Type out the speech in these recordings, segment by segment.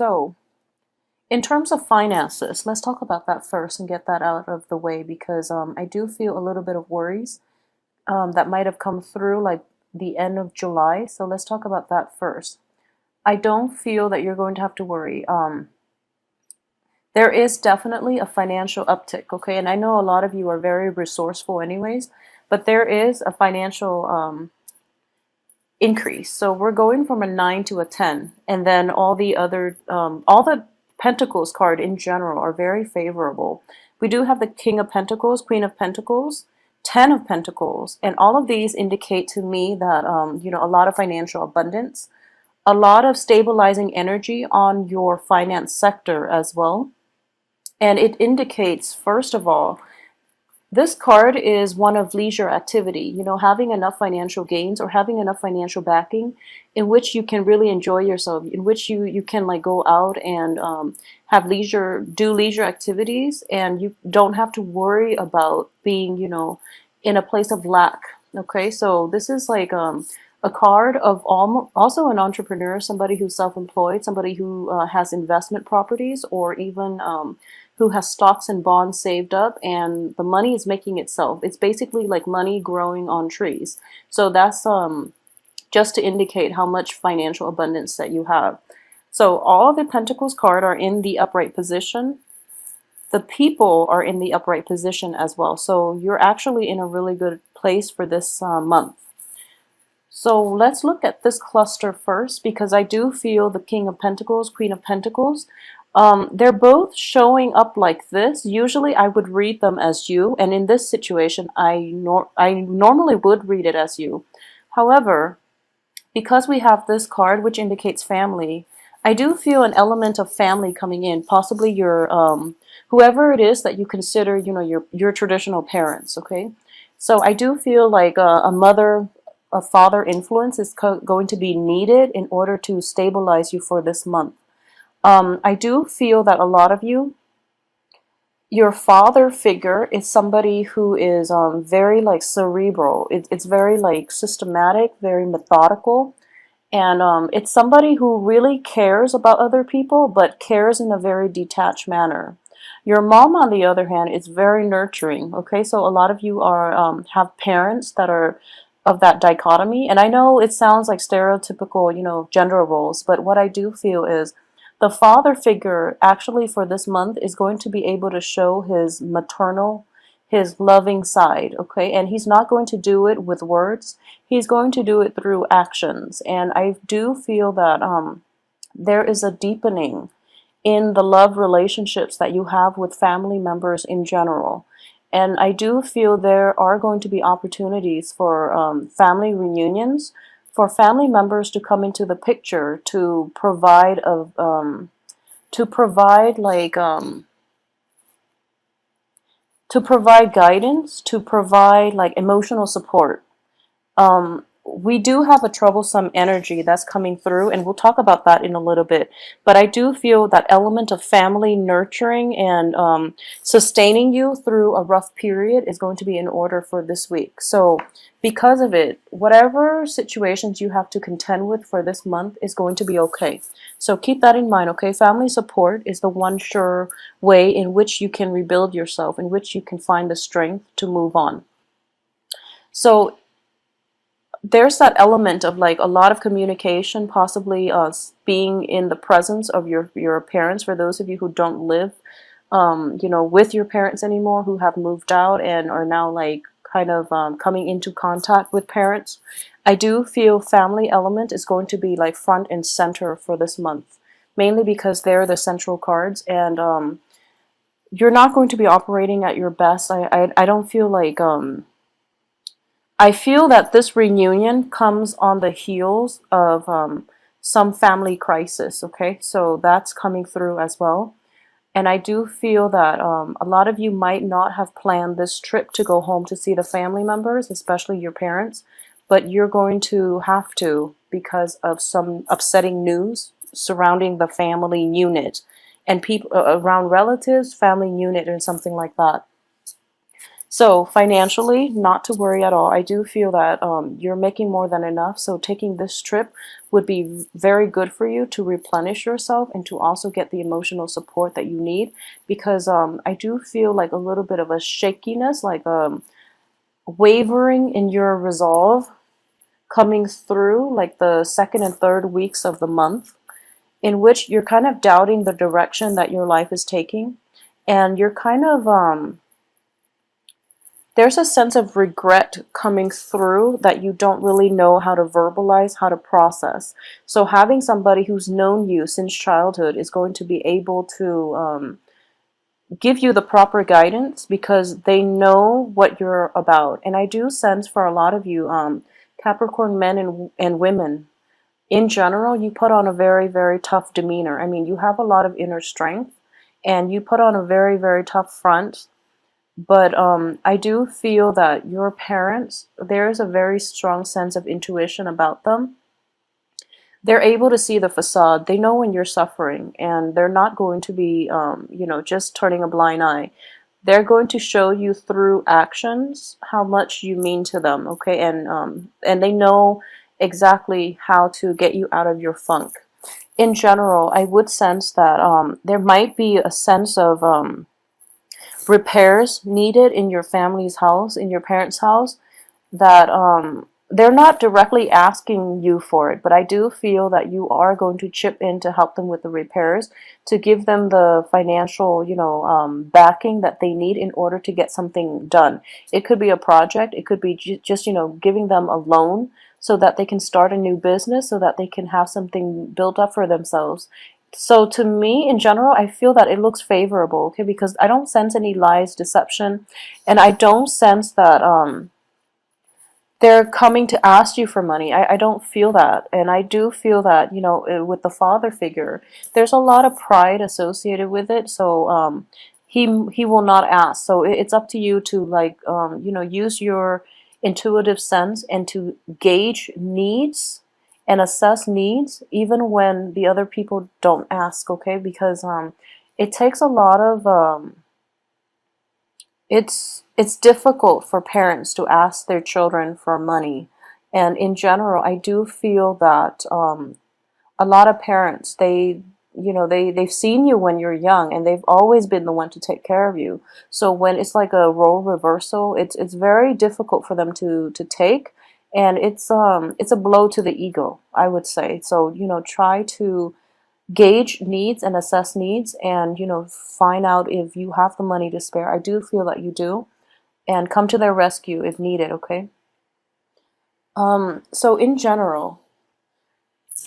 So, in terms of finances, let's talk about that first and get that out of the way because I do feel a little bit of worries that might have come through like the end of July. So let's talk about that first. I don't feel that you're going to have to worry. There is definitely a financial uptick, okay? And I know a lot of you are very resourceful anyways, but there is a financial increase. So we're going from a 9 to a 10, and then all the other, all the Pentacles card in general are very favorable. We do have the King of Pentacles, Queen of Pentacles, 10 of Pentacles, and all of these indicate to me that, a lot of financial abundance, a lot of stabilizing energy on your finance sector as well. And it indicates, first of all, this card is one of leisure activity, having enough financial gains or having enough financial backing in which you can really enjoy yourself, in which you can like go out and have do leisure activities, and you don't have to worry about being, in a place of lack. Okay, so this is like a card of also an entrepreneur, somebody who's self-employed, somebody who has investment properties, or even who has stocks and bonds saved up, and the money is making itself. It's basically like money growing on trees. So that's just to indicate how much financial abundance that you have. So all the Pentacles card are in the upright position. The people are in the upright position as well. So you're actually in a really good place for this month. So let's look at this cluster first, because I do feel the King of Pentacles, Queen of Pentacles, they're both showing up like this. Usually I would read them as you, and in this situation I normally would read it as you. However, because we have this card which indicates family, I do feel an element of family coming in, possibly your whoever it is that you consider, your traditional parents, okay? So I do feel like a father influence is going to be needed in order to stabilize you for this month. I do feel that a lot of you, your father figure is somebody who is very like cerebral. It's very like systematic, very methodical. And it's somebody who really cares about other people, but cares in a very detached manner. Your mom, on the other hand, is very nurturing. Okay, so a lot of you are have parents that are of that dichotomy. And I know it sounds like stereotypical, gender roles, but what I do feel is the father figure actually for this month is going to be able to show his maternal, his loving side, okay? And he's not going to do it with words. He's going to do it through actions. And I do feel that there is a deepening in the love relationships that you have with family members in general. And I do feel there are going to be opportunities for family reunions, for family members to come into the picture to provide to provide guidance, to provide like emotional support. We do have a troublesome energy that's coming through, and we'll talk about that in a little bit. But I do feel that element of family nurturing and sustaining you through a rough period is going to be in order for this week. So because of it, whatever situations you have to contend with for this month is going to be okay. So keep that in mind, okay? Family support is the one sure way in which you can rebuild yourself, in which you can find the strength to move on. So there's that element of like a lot of communication, possibly being in the presence of your parents, for those of you who don't live with your parents anymore, who have moved out and are now like kind of coming into contact with parents. I do feel family element is going to be like front and center for this month, mainly because they're the central cards, and you're not going to be operating at your best. I don't feel like I feel that this reunion comes on the heels of some family crisis, okay? So that's coming through as well. And I do feel that a lot of you might not have planned this trip to go home to see the family members, especially your parents, but you're going to have to because of some upsetting news surrounding the family unit and people around relatives, family unit, or something like that. So financially, not to worry at all. I do feel that you're making more than enough. So taking this trip would be very good for you to replenish yourself and to also get the emotional support that you need, because I do feel like a little bit of a shakiness, like wavering in your resolve coming through like the second and third weeks of the month, in which you're kind of doubting the direction that your life is taking, and you're kind of there's a sense of regret coming through that you don't really know how to verbalize, how to process. So having somebody who's known you since childhood is going to be able to give you the proper guidance, because they know what you're about. And I do sense for a lot of you, Capricorn men and women, in general, you put on a very, very tough demeanor. I mean, you have a lot of inner strength and you put on a very, very tough front. But I do feel that your parents, there is a very strong sense of intuition about them. They're able to see the facade. They know when you're suffering, and they're not going to be, just turning a blind eye. They're going to show you through actions how much you mean to them, okay? And they know exactly how to get you out of your funk. In general, I would sense that there might be a sense of repairs needed in your family's house, in your parents' house, that they're not directly asking you for it, but I do feel that you are going to chip in to help them with the repairs, to give them the financial, backing that they need in order to get something done. It could be a project. It could be just, giving them a loan so that they can start a new business, so that they can have something built up for themselves. So to me, in general, I feel that it looks favorable, okay, because I don't sense any lies, deception, and I don't sense that they're coming to ask you for money. I don't feel that. And I do feel that, with the father figure, there's a lot of pride associated with it. So he will not ask. So it's up to you to, like, use your intuitive sense and to gauge needs and assess needs even when the other people don't ask, okay? Because it takes a lot of it's difficult for parents to ask their children for money. And in general, I do feel that a lot of parents, they've seen you when you're young, and they've always been the one to take care of you. So when it's like a role reversal, it's very difficult for them to take, and it's a blow to the ego, I would say. So try to gauge needs and assess needs, and find out if you have the money to spare. I do feel that you do, and come to their rescue if needed, okay? So in general,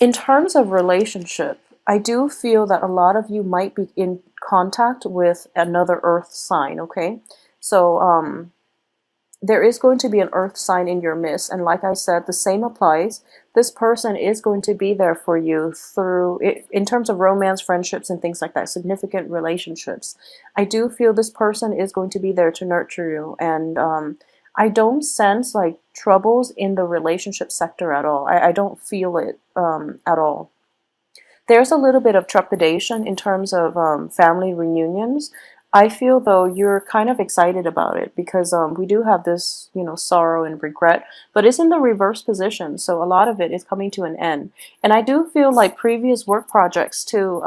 in terms of relationship, I do feel that a lot of you might be in contact with another earth sign, okay? So there is going to be an earth sign in your midst, and like I said, the same applies. This person is going to be there for you through it, in terms of romance, friendships, and things like that, significant relationships. I do feel this person is going to be there to nurture you, and I don't sense like troubles in the relationship sector at all. I don't feel it at all. There's a little bit of trepidation in terms of family reunions. I feel though you're kind of excited about it, because we do have this, sorrow and regret, but it's in the reverse position. So a lot of it is coming to an end. And I do feel like previous work projects too,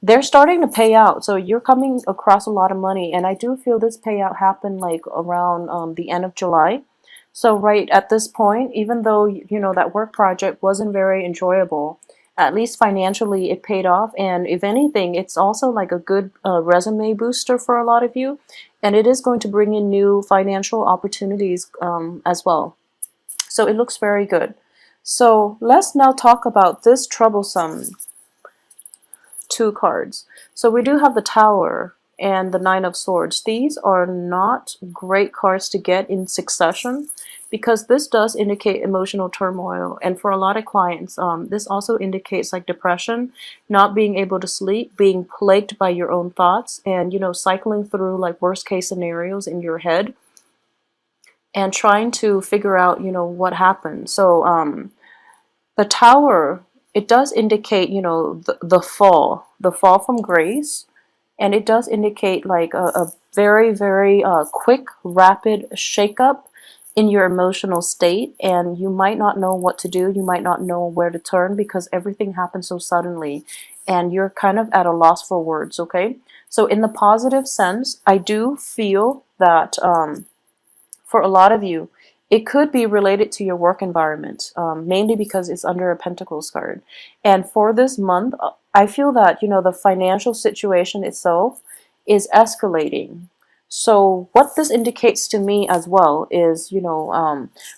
they're starting to pay out. So you're coming across a lot of money. And I do feel this payout happened like around the end of July. So right at this point, even though, that work project wasn't very enjoyable, at least financially it paid off. And if anything, it's also like a good resume booster for a lot of you, and it is going to bring in new financial opportunities as well. So it looks very good. So let's now talk about this troublesome two cards. So we do have the Tower and the Nine of Swords. These are not great cards to get in succession, because this does indicate emotional turmoil. And for a lot of clients, this also indicates like depression, not being able to sleep, being plagued by your own thoughts, and, cycling through like worst case scenarios in your head and trying to figure out, what happened. So the Tower, it does indicate, the fall from grace. And it does indicate like a very, very quick, rapid shakeup in your emotional state, and you might not know what to do. You might not know where to turn because everything happens so suddenly and you're kind of at a loss for words, okay? So in the positive sense, I do feel that for a lot of you, it could be related to your work environment, mainly because it's under a Pentacles card. And for this month, I feel that, the financial situation itself is escalating. So what this indicates to me as well is,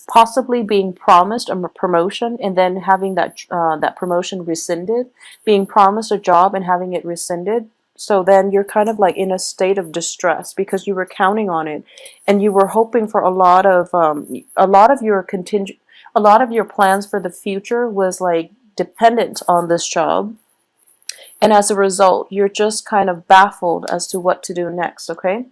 possibly being promised a promotion and then having that promotion rescinded, being promised a job and having it rescinded. So then you're kind of like in a state of distress because you were counting on it and you were hoping for a lot of your plans for the future was like dependent on this job, and as a result you're just kind of baffled as to what to do next, okay?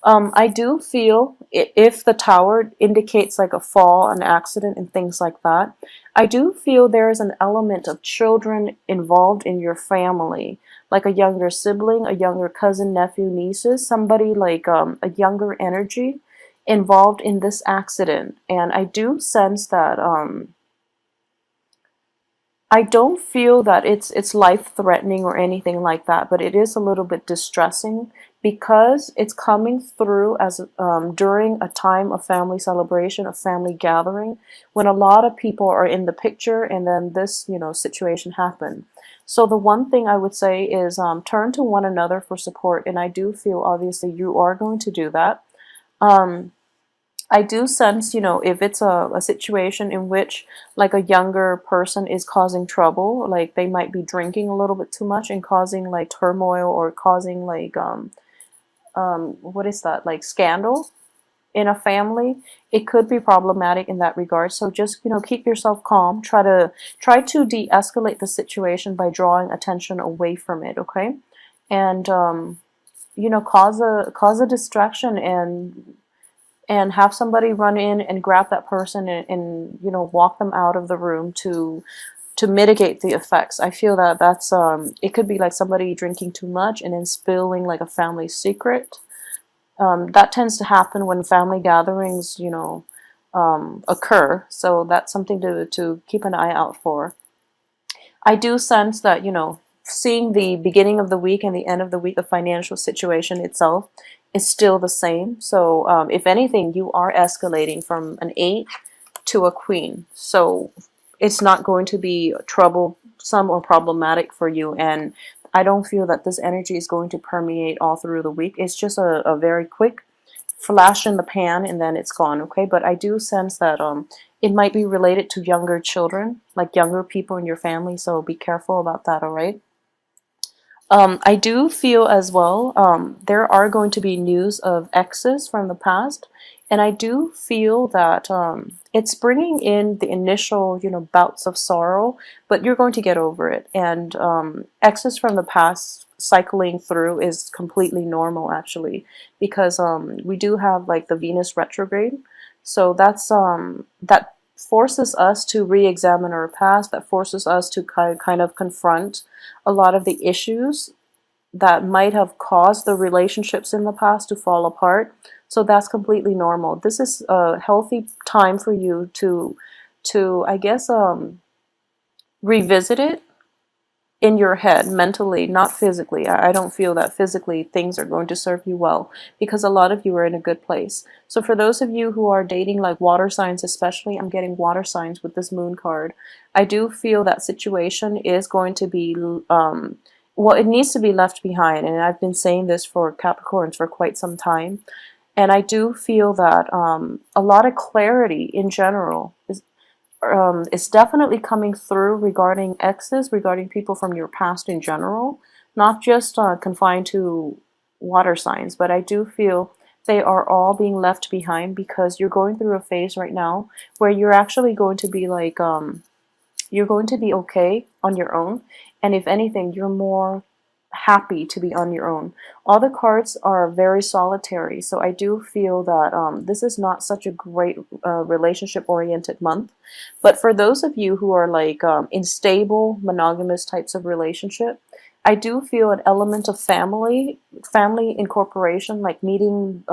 I do feel if the tower indicates like a fall, an accident, and things like that, I do feel there is an element of children involved in your family, like a younger sibling, a younger cousin, nephew, nieces, somebody like a younger energy involved in this accident. And I do sense that I don't feel that it's life threatening or anything like that, but it is a little bit distressing because it's coming through as during a time of family celebration, a family gathering, when a lot of people are in the picture, and then this situation happened. So the one thing I would say is turn to one another for support, and I do feel obviously you are going to do that. Um, I do sense, if it's a situation in which like a younger person is causing trouble, like they might be drinking a little bit too much and causing like turmoil or causing like what is that, like scandal in a family, it could be problematic in that regard. So just, keep yourself calm. Try to de-escalate the situation by drawing attention away from it, okay? And cause a distraction and have somebody run in and grab that person and walk them out of the room to mitigate the effects. I feel that that's it could be like somebody drinking too much and then spilling like a family secret. That tends to happen when family gatherings occur, so that's something to keep an eye out for. I do sense that, seeing the beginning of the week and the end of the week, the financial situation itself is still the same. So, if anything, you are escalating from an 8 to a queen. So, it's not going to be troublesome or problematic for you. And I don't feel that this energy is going to permeate all through the week. It's just a very quick flash in the pan and then it's gone, okay? But I do sense that it might be related to younger children, like younger people in your family, so be careful about that, all right? I do feel as well there are going to be news of exes from the past, and I do feel that it's bringing in the initial, bouts of sorrow, but you're going to get over it. And exes from the past cycling through is completely normal, actually, because we do have like the Venus retrograde, so that forces us to re-examine our past, that forces us to kind of confront a lot of the issues that might have caused the relationships in the past to fall apart. So that's completely normal. This is a healthy time for you to I guess revisit it in your head, mentally, not physically. I don't feel that physically things are going to serve you well because a lot of you are in a good place. So for those of you who are dating like water signs, especially, I'm getting water signs with this moon card. I do feel that situation is going to be, well, it needs to be left behind. And I've been saying this for Capricorns for quite some time. And I do feel that a lot of clarity in general is definitely coming through regarding exes, regarding people from your past in general, not just confined to water signs, but I do feel they are all being left behind because you're going through a phase right now where you're actually going to be like, you're going to be okay on your own. And if anything, you're more happy to be on your own. All the cards are very solitary, so I do feel that this is not such a great relationship-oriented month. But for those of you who are like in stable, monogamous types of relationship, I do feel an element of family incorporation, like meeting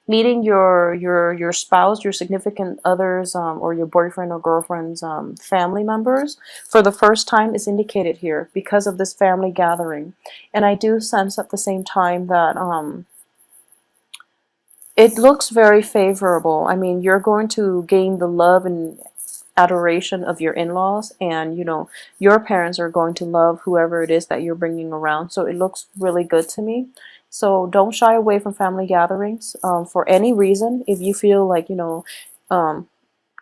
meeting your spouse, your significant others, or your boyfriend or girlfriend's family members for the first time is indicated here because of this family gathering. And I do sense at the same time that it looks very favorable. I mean, you're going to gain the love and adoration of your in-laws, and your parents are going to love whoever it is that you're bringing around. So it looks really good to me. So don't shy away from family gatherings for any reason. If you feel like um,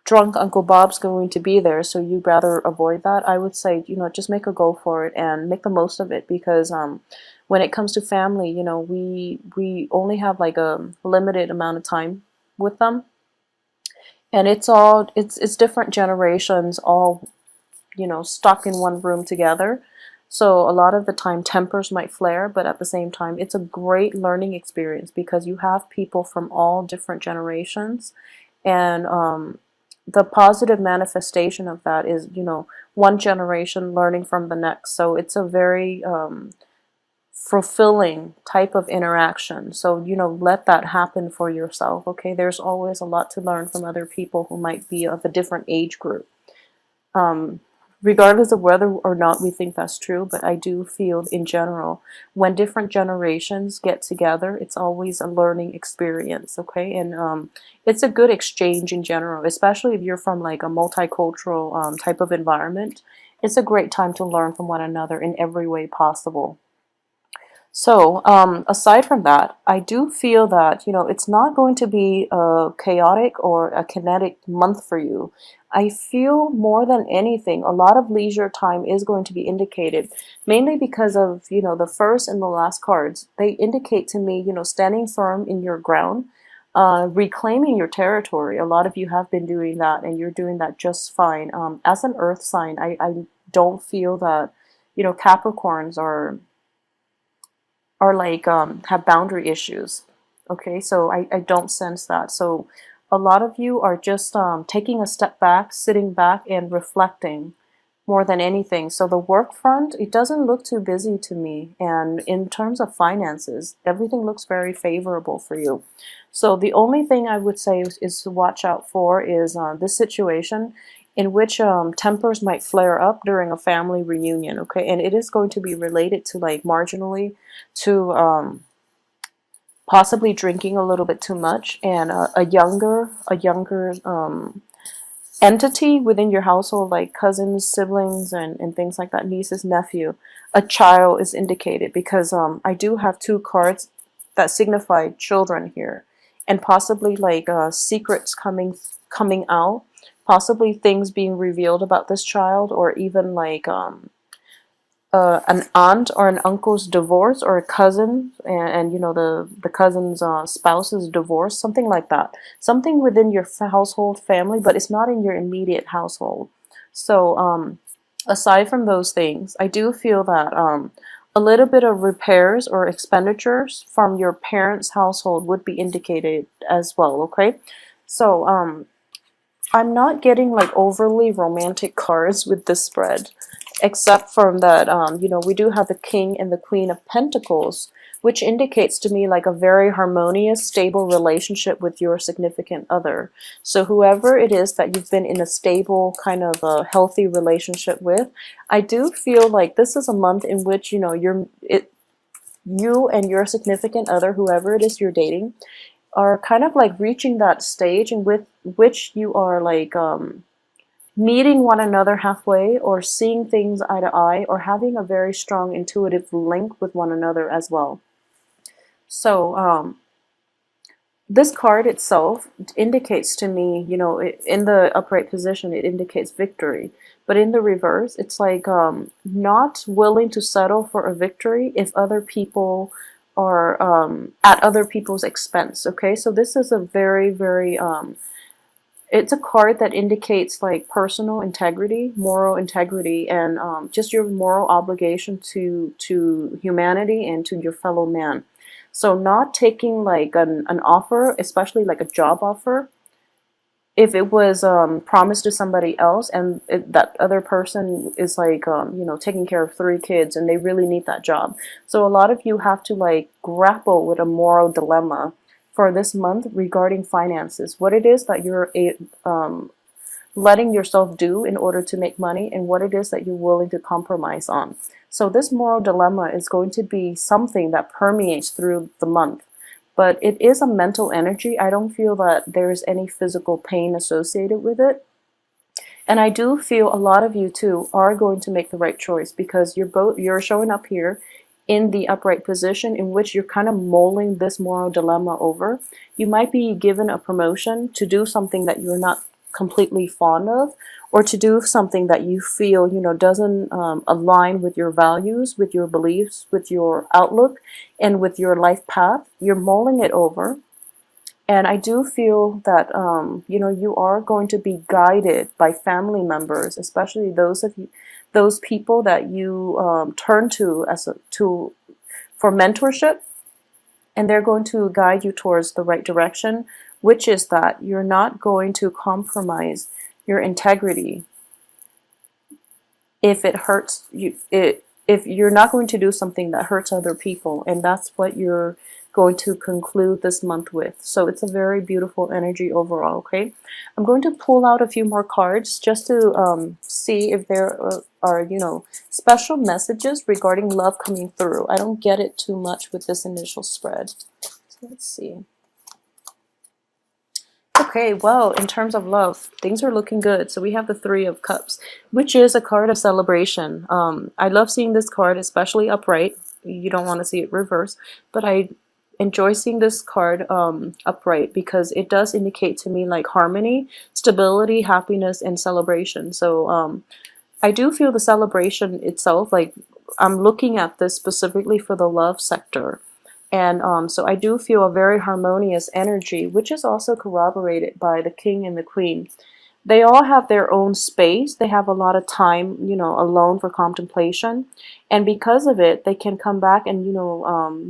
drunk Uncle Bob's going to be there, so you'd rather avoid that, I would say, just make a go for it and make the most of it, because when it comes to family, we only have like a limited amount of time with them, and it's different generations all stuck in one room together. So a lot of the time tempers might flare, but at the same time it's a great learning experience because you have people from all different generations. And the positive manifestation of that is one generation learning from the next. So it's a very fulfilling type of interaction. So, let that happen for yourself, okay? There's always a lot to learn from other people who might be of a different age group. Um, Regardless of whether or not we think that's true, but I do feel in general, when different generations get together, it's always a learning experience, okay? And it's a good exchange in general, especially if you're from like a multicultural type of environment. It's a great time to learn from one another in every way possible. So, aside from that, I do feel that, it's not going to be a chaotic or a kinetic month for you. I feel more than anything, a lot of leisure time is going to be indicated, mainly because of, the first and the last cards. They indicate to me, standing firm in your ground, reclaiming your territory. A lot of you have been doing that, and you're doing that just fine. As an earth sign, I don't feel that, Capricorns are like have boundary issues. Okay, so I don't sense that. So a lot of you are just taking a step back, sitting back and reflecting more than anything. So the work front, it doesn't look too busy to me. And in terms of finances, everything looks very favorable for you. So the only thing I would say is to watch out for is this situation in which tempers might flare up during a family reunion, okay? And it is going to be related to like marginally to possibly drinking a little bit too much, and a younger entity within your household, like cousins, siblings, and things like that, nieces, nephew, a child is indicated because I do have two cards that signify children here, and possibly like secrets coming out, possibly things being revealed about this child, or even like an aunt or an uncle's divorce, or a cousin and the cousin's spouse's divorce, something like that, something within your household family, but it's not in your immediate household. So aside from those things, I do feel that a little bit of repairs or expenditures from your parents' household would be indicated as well, okay? So I'm not getting like overly romantic cards with this spread, except from that, we do have the King and the Queen of Pentacles, which indicates to me like a very harmonious, stable relationship with your significant other. So whoever it is that you've been in a stable, kind of a healthy relationship with, I do feel like this is a month in which, you and your significant other, whoever it is you're dating, are kind of like reaching that stage in with which you are like meeting one another halfway, or seeing things eye to eye, or having a very strong intuitive link with one another as well. So this card itself indicates to me, in the upright position, it indicates victory. But in the reverse, it's like not willing to settle for a victory if other people are at other people's expense. Okay, so this is a very, very it's a card that indicates like personal integrity, moral integrity, and just your moral obligation to humanity and to your fellow man. So not taking like an offer, especially like a job offer, if it was promised to somebody else, and that other person is like taking care of 3 kids and they really need that job. So a lot of you have to like grapple with a moral dilemma for this month regarding finances, what it is that you're letting yourself do in order to make money, and what it is that you're willing to compromise on. So this moral dilemma is going to be something that permeates through the month, but it is a mental energy. I don't feel that there's any physical pain associated with it. And I do feel a lot of you too are going to make the right choice, because you're showing up here in the upright position in which you're kind of mulling this moral dilemma over. You might be given a promotion to do something that you're not completely fond of, or to do something that you feel, doesn't align with your values, with your beliefs, with your outlook, and with your life path. You're mulling it over. And I do feel that you are going to be guided by family members, especially those people that you turn to for mentorship, and they're going to guide you towards the right direction, which is that you're not going to compromise your integrity if it hurts you. If you're not going to do something that hurts other people, and that's what you're going to conclude this month with. So it's a very beautiful energy overall. Okay, I'm going to pull out a few more cards just to see if there are special messages regarding love coming through. I don't get it too much with this initial spread. So let's see. Okay, well, in terms of love, things are looking good. So we have the Three of Cups, which is a card of celebration. I love seeing this card, especially upright. You don't want to see it reverse, but I enjoy seeing this card upright, because it does indicate to me like harmony, stability, happiness, and celebration. So I do feel the celebration itself, like I'm looking at this specifically for the love sector. And so I do feel a very harmonious energy, which is also corroborated by the King and the Queen. They all have their own space. They have a lot of time, alone for contemplation. And because of it, they can come back and,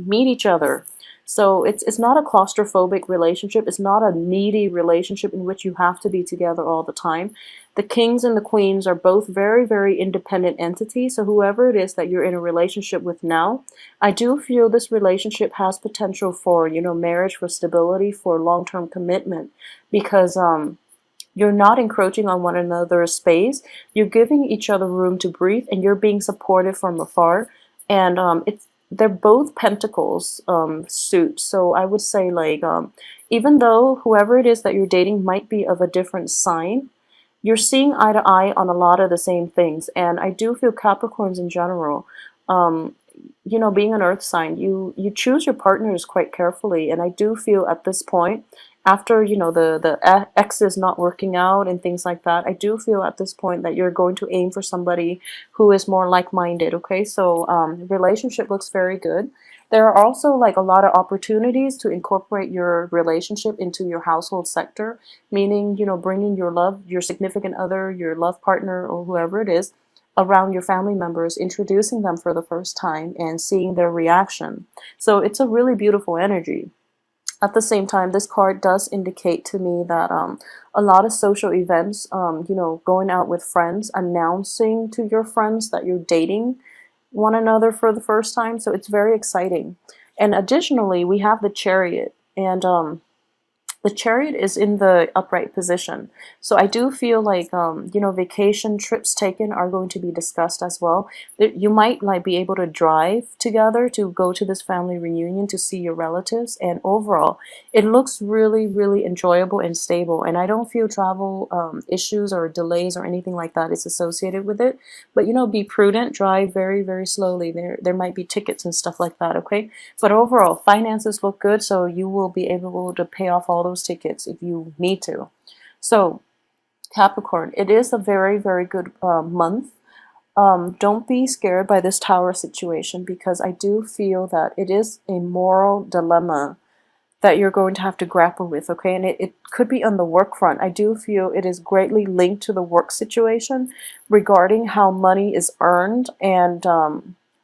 meet each other. So it's not a claustrophobic relationship. It's not a needy relationship in which you have to be together all the time. The kings and the queens are both very, very independent entities. So whoever it is that you're in a relationship with now, I do feel this relationship has potential for, marriage, for stability, for long-term commitment, because you're not encroaching on one another's space. You're giving each other room to breathe, and you're being supportive from afar. And they're both pentacles suits. So I would say, like, even though whoever it is that you're dating might be of a different sign, you're seeing eye to eye on a lot of the same things. And I do feel Capricorns in general, being an earth sign, you choose your partners quite carefully. And I do feel at this point, after the ex is not working out and things like that, I do feel at this point that you're going to aim for somebody who is more like-minded. Okay, so relationship looks very good. There are also like a lot of opportunities to incorporate your relationship into your household sector, meaning bringing your significant other, your love partner, or whoever it is around your family members, introducing them for the first time and seeing their reaction. So it's a really beautiful energy. At the same time, this card does indicate to me that a lot of social events, going out with friends, announcing to your friends that you're dating one another for the first time. So it's very exciting. And additionally, we have the Chariot. And the Chariot is in the upright position. So I do feel like, vacation trips taken are going to be discussed as well. You might like be able to drive together to go to this family reunion to see your relatives. And overall, it looks really, really enjoyable and stable. And I don't feel travel issues or delays or anything like that is associated with it. But, be prudent, drive very, very slowly. There might be tickets and stuff like that, okay? But overall, finances look good, so you will be able to pay off all those tickets if you need to. So Capricorn, it is a very, very good month. Don't be scared by this Tower situation, because I do feel that it is a moral dilemma that you're going to have to grapple with, okay? And it could be on the work front. I do feel it is greatly linked to the work situation regarding how money is earned and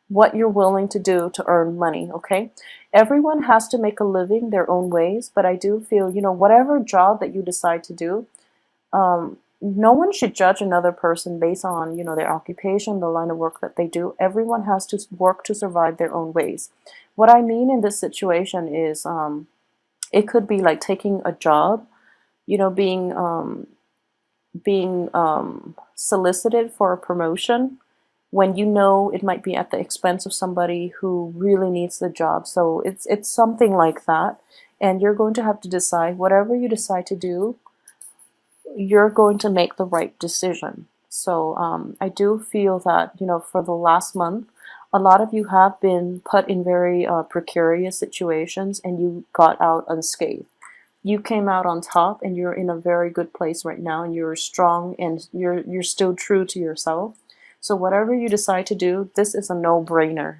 what you're willing to do to earn money, okay? Everyone has to make a living their own ways, but I do feel, whatever job that you decide to do, no one should judge another person based on, their occupation, the line of work that they do. Everyone has to work to survive their own ways. What I mean in this situation is, It could be like taking a job, you know, being solicited for a promotion when you know it might be at the expense of somebody who really needs the job. So it's something like that, and you're going to have to decide whatever you decide to do, you're going to make the right decision. So I do feel that, you know, for the last month, a lot of you have been put in very precarious situations and you got out unscathed. You came out on top and you're in a very good place right now, and you're strong and you're still true to yourself. So whatever you decide to do, this is a no-brainer.